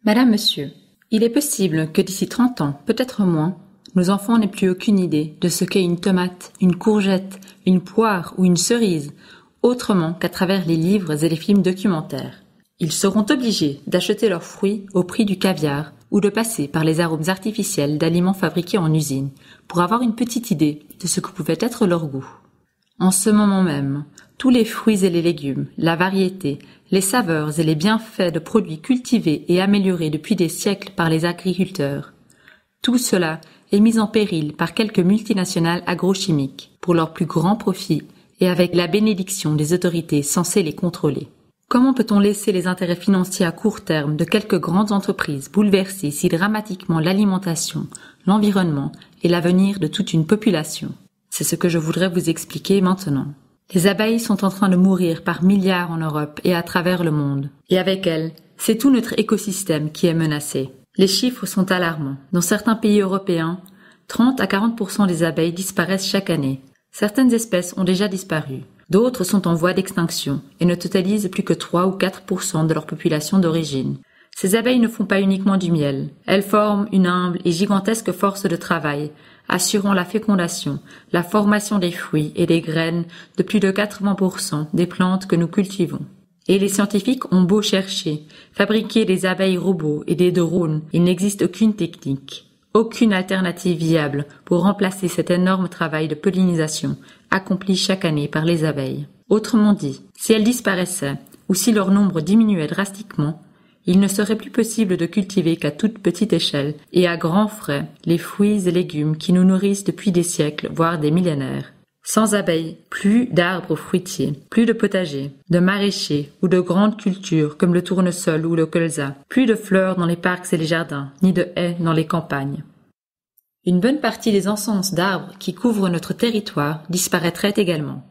Madame, monsieur, il est possible que d'ici 30 ans, peut-être moins, nos enfants n'aient plus aucune idée de ce qu'est une tomate, une courgette, une poire ou une cerise, autrement qu'à travers les livres et les films documentaires. Ils seront obligés d'acheter leurs fruits au prix du caviar ou de passer par les arômes artificiels d'aliments fabriqués en usine pour avoir une petite idée de ce que pouvait être leur goût. En ce moment même, tous les fruits et les légumes, la variété, les saveurs et les bienfaits de produits cultivés et améliorés depuis des siècles par les agriculteurs, tout cela est mis en péril par quelques multinationales agrochimiques pour leur plus grand profit et avec la bénédiction des autorités censées les contrôler. Comment peut-on laisser les intérêts financiers à court terme de quelques grandes entreprises bouleverser si dramatiquement l'alimentation, l'environnement et l'avenir de toute une population? C'est ce que je voudrais vous expliquer maintenant. Les abeilles sont en train de mourir par milliards en Europe et à travers le monde. Et avec elles, c'est tout notre écosystème qui est menacé. Les chiffres sont alarmants. Dans certains pays européens, 30 à 40% des abeilles disparaissent chaque année. Certaines espèces ont déjà disparu. D'autres sont en voie d'extinction et ne totalisent plus que 3 ou 4% de leur population d'origine. Ces abeilles ne font pas uniquement du miel. Elles forment une humble et gigantesque force de travail, assurant la fécondation, la formation des fruits et des graines de plus de 80% des plantes que nous cultivons. Et les scientifiques ont beau chercher, fabriquer des abeilles robots et des drones, il n'existe aucune technique, aucune alternative viable pour remplacer cet énorme travail de pollinisation accompli chaque année par les abeilles. Autrement dit, si elles disparaissaient ou si leur nombre diminuait drastiquement, il ne serait plus possible de cultiver qu'à toute petite échelle et à grands frais les fruits et légumes qui nous nourrissent depuis des siècles, voire des millénaires. Sans abeilles, plus d'arbres fruitiers, plus de potagers, de maraîchers ou de grandes cultures comme le tournesol ou le colza, plus de fleurs dans les parcs et les jardins, ni de haies dans les campagnes. Une bonne partie des ensemences d'arbres qui couvrent notre territoire disparaîtraient également.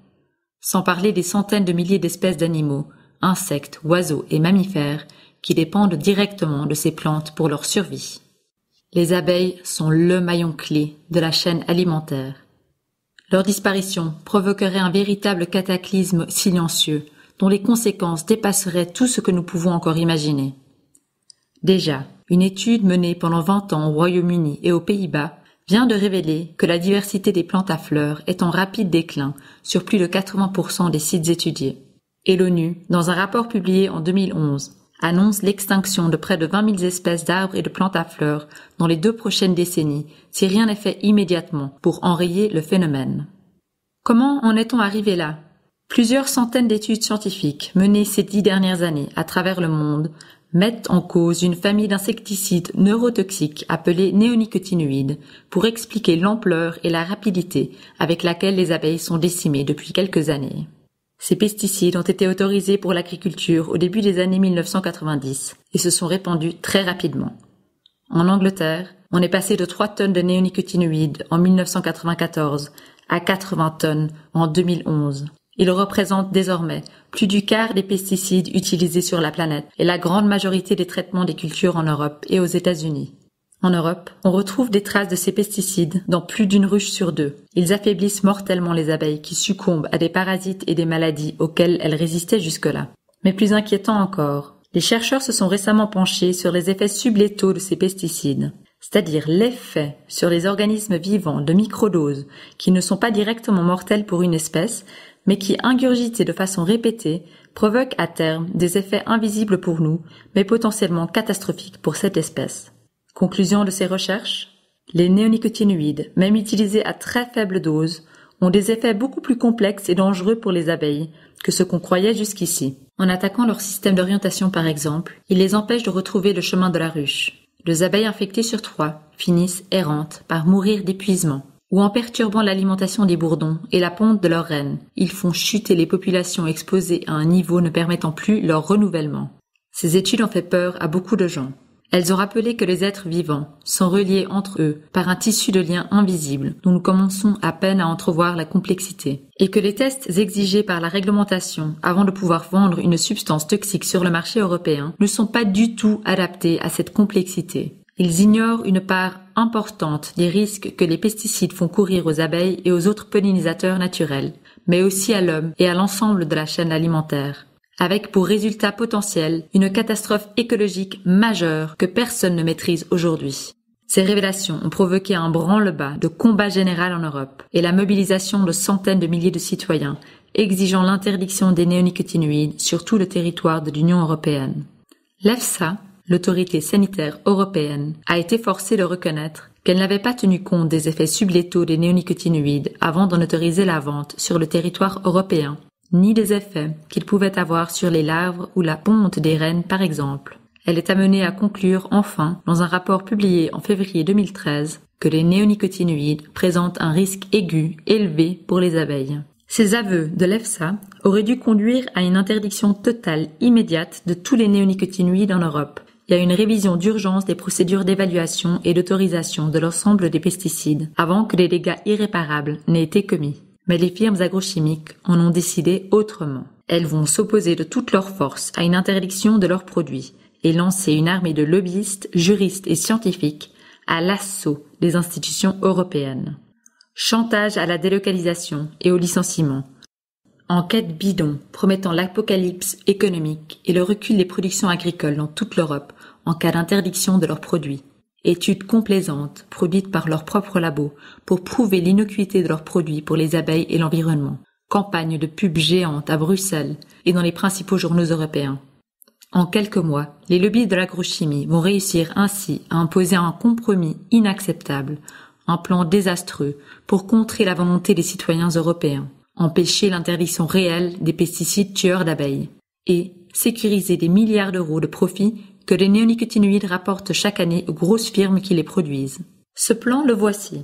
Sans parler des centaines de milliers d'espèces d'animaux, insectes, oiseaux et mammifères qui dépendent directement de ces plantes pour leur survie. Les abeilles sont le maillon clé de la chaîne alimentaire. Leur disparition provoquerait un véritable cataclysme silencieux dont les conséquences dépasseraient tout ce que nous pouvons encore imaginer. Déjà, une étude menée pendant 20 ans au Royaume-Uni et aux Pays-Bas vient de révéler que la diversité des plantes à fleurs est en rapide déclin sur plus de 80% des sites étudiés. Et l'ONU, dans un rapport publié en 2011, annonce l'extinction de près de 20 000 espèces d'arbres et de plantes à fleurs dans les 2 prochaines décennies si rien n'est fait immédiatement pour enrayer le phénomène. Comment en est-on arrivé là? Plusieurs centaines d'études scientifiques menées ces 10 dernières années à travers le monde mettent en cause une famille d'insecticides neurotoxiques appelés néonicotinoïdes pour expliquer l'ampleur et la rapidité avec laquelle les abeilles sont décimées depuis quelques années. Ces pesticides ont été autorisés pour l'agriculture au début des années 1990 et se sont répandus très rapidement. En Angleterre, on est passé de 3 tonnes de néonicotinoïdes en 1994 à 80 tonnes en 2011. Ils représentent désormais plus du quart des pesticides utilisés sur la planète et la grande majorité des traitements des cultures en Europe et aux États-Unis. En Europe, on retrouve des traces de ces pesticides dans plus d'une ruche sur 2. Ils affaiblissent mortellement les abeilles qui succombent à des parasites et des maladies auxquelles elles résistaient jusque-là. Mais plus inquiétant encore, les chercheurs se sont récemment penchés sur les effets sublétaux de ces pesticides, c'est-à-dire l'effet sur les organismes vivants de microdoses qui ne sont pas directement mortels pour une espèce, mais qui, ingurgités de façon répétée, provoquent à terme des effets invisibles pour nous, mais potentiellement catastrophiques pour cette espèce. Conclusion de ces recherches, les néonicotinoïdes, même utilisés à très faible dose, ont des effets beaucoup plus complexes et dangereux pour les abeilles que ce qu'on croyait jusqu'ici. En attaquant leur système d'orientation par exemple, ils les empêchent de retrouver le chemin de la ruche. 2 abeilles infectées sur 3 finissent errantes par mourir d'épuisement. Ou en perturbant l'alimentation des bourdons et la ponte de leurs reines, ils font chuter les populations exposées à un niveau ne permettant plus leur renouvellement. Ces études ont fait peur à beaucoup de gens. Elles ont rappelé que les êtres vivants sont reliés entre eux par un tissu de liens invisibles dont nous commençons à peine à entrevoir la complexité, et que les tests exigés par la réglementation avant de pouvoir vendre une substance toxique sur le marché européen ne sont pas du tout adaptés à cette complexité. Ils ignorent une part importante des risques que les pesticides font courir aux abeilles et aux autres pollinisateurs naturels, mais aussi à l'homme et à l'ensemble de la chaîne alimentaire. avec pour résultat potentiel une catastrophe écologique majeure que personne ne maîtrise aujourd'hui. Ces révélations ont provoqué un branle-bas de combat général en Europe et la mobilisation de centaines de milliers de citoyens exigeant l'interdiction des néonicotinoïdes sur tout le territoire de l'Union européenne. L'EFSA, l'autorité sanitaire européenne, a été forcée de reconnaître qu'elle n'avait pas tenu compte des effets sublétaux des néonicotinoïdes avant d'en autoriser la vente sur le territoire européen, ni des effets qu'ils pouvaient avoir sur les larves ou la ponte des rennes par exemple. Elle est amenée à conclure enfin, dans un rapport publié en février 2013, que les néonicotinoïdes présentent un risque aigu élevé pour les abeilles. Ces aveux de l'EFSA auraient dû conduire à une interdiction totale immédiate de tous les néonicotinoïdes en Europe et à une révision d'urgence des procédures d'évaluation et d'autorisation de l'ensemble des pesticides avant que les dégâts irréparables n'aient été commis. Mais les firmes agrochimiques en ont décidé autrement. Elles vont s'opposer de toute leur force à une interdiction de leurs produits et lancer une armée de lobbyistes, juristes et scientifiques à l'assaut des institutions européennes. Chantage à la délocalisation et au licenciement. Enquête bidon promettant l'apocalypse économique et le recul des productions agricoles dans toute l'Europe en cas d'interdiction de leurs produits. Études complaisantes produites par leurs propres labos pour prouver l'innocuité de leurs produits pour les abeilles et l'environnement. Campagne de pub géante à Bruxelles et dans les principaux journaux européens. En quelques mois, les lobbies de l'agrochimie vont réussir ainsi à imposer un compromis inacceptable, un plan désastreux pour contrer la volonté des citoyens européens, empêcher l'interdiction réelle des pesticides tueurs d'abeilles et sécuriser des milliards d'euros de profits que les néonicotinoïdes rapportent chaque année aux grosses firmes qui les produisent. Ce plan, le voici.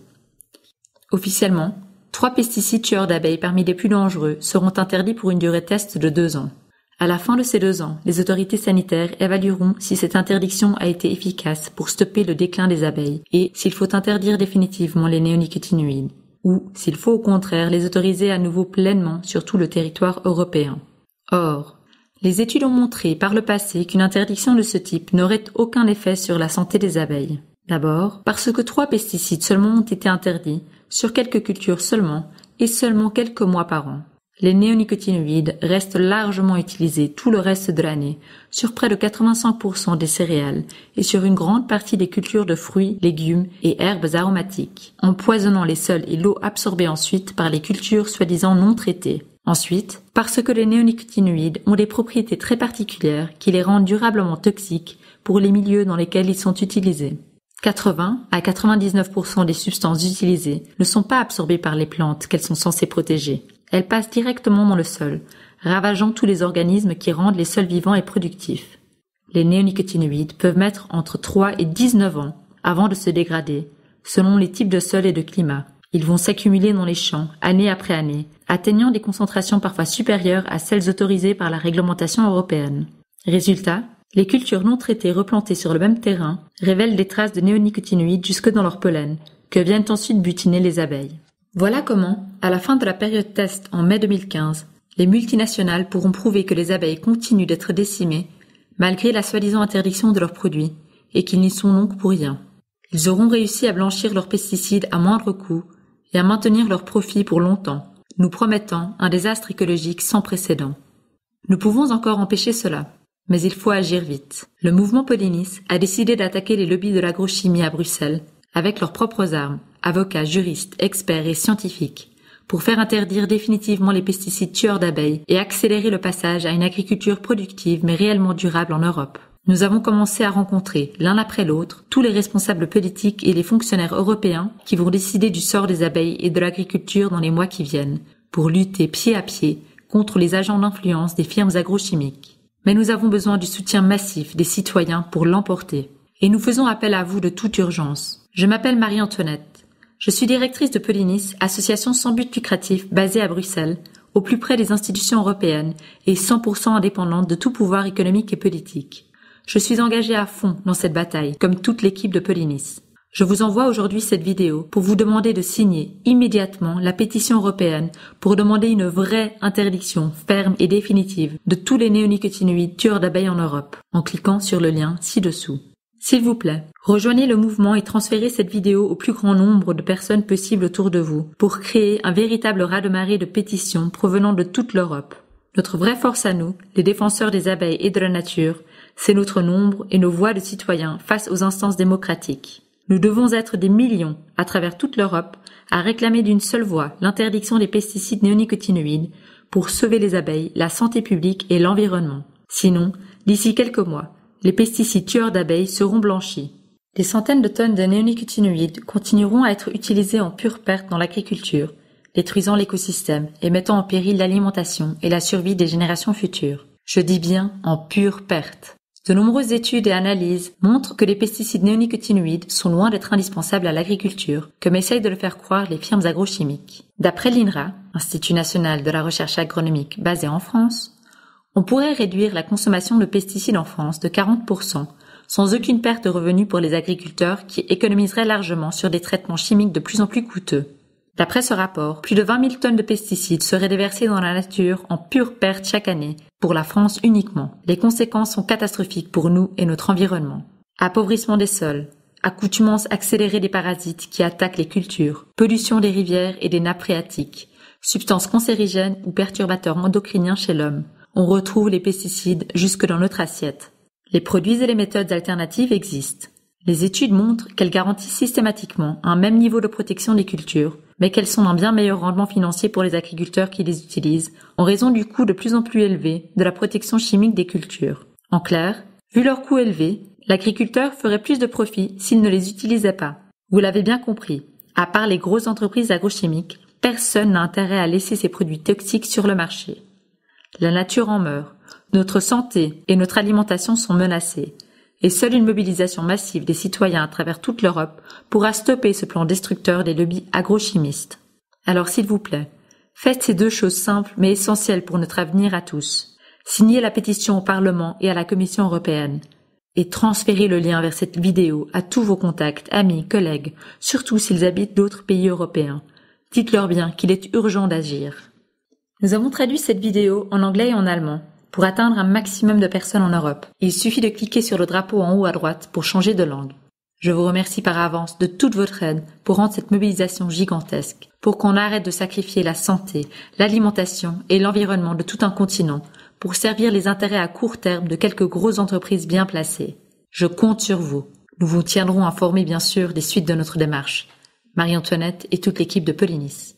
Officiellement, 3 pesticides tueurs d'abeilles parmi les plus dangereux seront interdits pour une durée test de 2 ans. À la fin de ces 2 ans, les autorités sanitaires évalueront si cette interdiction a été efficace pour stopper le déclin des abeilles et s'il faut interdire définitivement les néonicotinoïdes, ou s'il faut au contraire les autoriser à nouveau pleinement sur tout le territoire européen. Or, les études ont montré par le passé qu'une interdiction de ce type n'aurait aucun effet sur la santé des abeilles. D'abord, parce que 3 pesticides seulement ont été interdits, sur quelques cultures seulement, et seulement quelques mois par an. Les néonicotinoïdes restent largement utilisés tout le reste de l'année, sur près de 85% des céréales et sur une grande partie des cultures de fruits, légumes et herbes aromatiques, empoisonnant les sols et l'eau absorbée ensuite par les cultures soi-disant non traitées. Ensuite, parce que les néonicotinoïdes ont des propriétés très particulières qui les rendent durablement toxiques pour les milieux dans lesquels ils sont utilisés. 80 à 99% des substances utilisées ne sont pas absorbées par les plantes qu'elles sont censées protéger. Elles passent directement dans le sol, ravageant tous les organismes qui rendent les sols vivants et productifs. Les néonicotinoïdes peuvent mettre entre 3 et 19 ans avant de se dégrader, selon les types de sol et de climat. Ils vont s'accumuler dans les champs, année après année, atteignant des concentrations parfois supérieures à celles autorisées par la réglementation européenne. Résultat, les cultures non traitées replantées sur le même terrain révèlent des traces de néonicotinoïdes jusque dans leur pollen, que viennent ensuite butiner les abeilles. Voilà comment, à la fin de la période test en mai 2015, les multinationales pourront prouver que les abeilles continuent d'être décimées, malgré la soi-disant interdiction de leurs produits, et qu'ils n'y sont donc pour rien. Ils auront réussi à blanchir leurs pesticides à moindre coût et à maintenir leurs profits pour longtemps, nous promettant un désastre écologique sans précédent. Nous pouvons encore empêcher cela, mais il faut agir vite. Le mouvement Pollinis a décidé d'attaquer les lobbies de l'agrochimie à Bruxelles, avec leurs propres armes, avocats, juristes, experts et scientifiques, pour faire interdire définitivement les pesticides tueurs d'abeilles et accélérer le passage à une agriculture productive mais réellement durable en Europe. Nous avons commencé à rencontrer, l'un après l'autre, tous les responsables politiques et les fonctionnaires européens qui vont décider du sort des abeilles et de l'agriculture dans les mois qui viennent, pour lutter pied à pied contre les agents d'influence des firmes agrochimiques. Mais nous avons besoin du soutien massif des citoyens pour l'emporter. Et nous faisons appel à vous de toute urgence. Je m'appelle Marie-Antoinette. Je suis directrice de Pollinis, association sans but lucratif basée à Bruxelles, au plus près des institutions européennes et 100% indépendante de tout pouvoir économique et politique. Je suis engagée à fond dans cette bataille, comme toute l'équipe de Pollinis. Je vous envoie aujourd'hui cette vidéo pour vous demander de signer immédiatement la pétition européenne pour demander une vraie interdiction ferme et définitive de tous les néonicotinoïdes tueurs d'abeilles en Europe, en cliquant sur le lien ci-dessous. S'il vous plaît, rejoignez le mouvement et transférez cette vidéo au plus grand nombre de personnes possible autour de vous pour créer un véritable raz-de-marée de pétitions provenant de toute l'Europe. Notre vraie force à nous, les défenseurs des abeilles et de la nature, c'est notre nombre et nos voix de citoyens face aux instances démocratiques. Nous devons être des millions, à travers toute l'Europe, à réclamer d'une seule voix l'interdiction des pesticides néonicotinoïdes pour sauver les abeilles, la santé publique et l'environnement. Sinon, d'ici quelques mois, les pesticides tueurs d'abeilles seront blanchis. Des centaines de tonnes de néonicotinoïdes continueront à être utilisés en pure perte dans l'agriculture, détruisant l'écosystème et mettant en péril l'alimentation et la survie des générations futures. Je dis bien en pure perte. De nombreuses études et analyses montrent que les pesticides néonicotinoïdes sont loin d'être indispensables à l'agriculture, comme essayent de le faire croire les firmes agrochimiques. D'après l'INRA, Institut national de la recherche agronomique basé en France, on pourrait réduire la consommation de pesticides en France de 40%, sans aucune perte de revenus pour les agriculteurs qui économiseraient largement sur des traitements chimiques de plus en plus coûteux. D'après ce rapport, plus de 20 000 tonnes de pesticides seraient déversées dans la nature en pure perte chaque année, pour la France uniquement. Les conséquences sont catastrophiques pour nous et notre environnement. Appauvrissement des sols, accoutumance accélérée des parasites qui attaquent les cultures, pollution des rivières et des nappes phréatiques, substances cancérigènes ou perturbateurs endocriniens chez l'homme. On retrouve les pesticides jusque dans notre assiette. Les produits et les méthodes alternatives existent. Les études montrent qu'elles garantissent systématiquement un même niveau de protection des cultures, mais qu'elles sont d'un bien meilleur rendement financier pour les agriculteurs qui les utilisent, en raison du coût de plus en plus élevé de la protection chimique des cultures. En clair, vu leur coût élevé, l'agriculteur ferait plus de profit s'il ne les utilisait pas. Vous l'avez bien compris, à part les grosses entreprises agrochimiques, personne n'a intérêt à laisser ces produits toxiques sur le marché. La nature en meurt, notre santé et notre alimentation sont menacées. Et seule une mobilisation massive des citoyens à travers toute l'Europe pourra stopper ce plan destructeur des lobbies agrochimistes. Alors s'il vous plaît, faites ces deux choses simples mais essentielles pour notre avenir à tous. Signez la pétition au Parlement et à la Commission européenne. Et transférez le lien vers cette vidéo à tous vos contacts, amis, collègues, surtout s'ils habitent d'autres pays européens. Dites-leur bien qu'il est urgent d'agir. Nous avons traduit cette vidéo en anglais et en allemand. Pour atteindre un maximum de personnes en Europe, il suffit de cliquer sur le drapeau en haut à droite pour changer de langue. Je vous remercie par avance de toute votre aide pour rendre cette mobilisation gigantesque, pour qu'on arrête de sacrifier la santé, l'alimentation et l'environnement de tout un continent pour servir les intérêts à court terme de quelques grosses entreprises bien placées. Je compte sur vous. Nous vous tiendrons informés bien sûr des suites de notre démarche. Marie-Antoinette et toute l'équipe de Polynice.